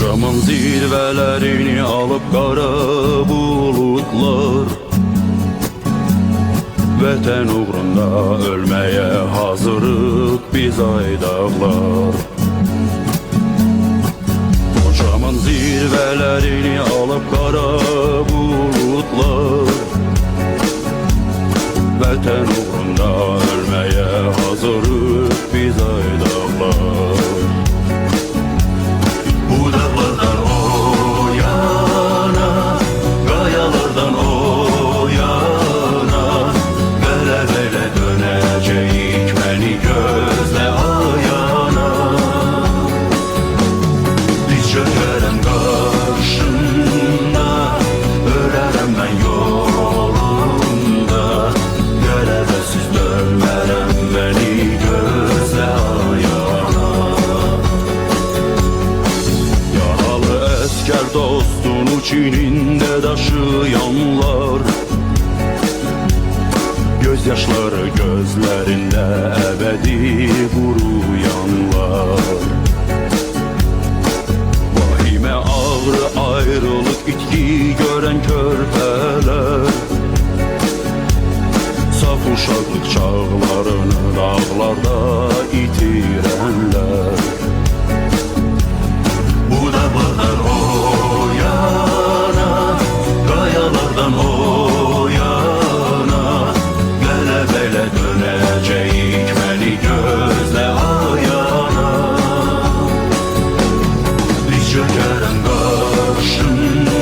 Şamın zirvelerini alıp kara bulutlar, vətən uğrunda ölmeye hazırıq biz aydaqlar. Şamın zirvelerini alıp kara bulutlar, vətən uğrunda ölmeye hazırıq biz aydaqlar. Dostun içinde taşıyanlar, gözyaşları gözlerinde ebedi kuruyanlar. Vahime ağrı ayrılık itki gören körpeler, saf uşaqlıq çağlarını dağlarda itirenler. Bu da bakar o yana, kayalardan o yana, qələbələ dönəcəyik, məni gözlə ayana. Biz çökərəm qarşında,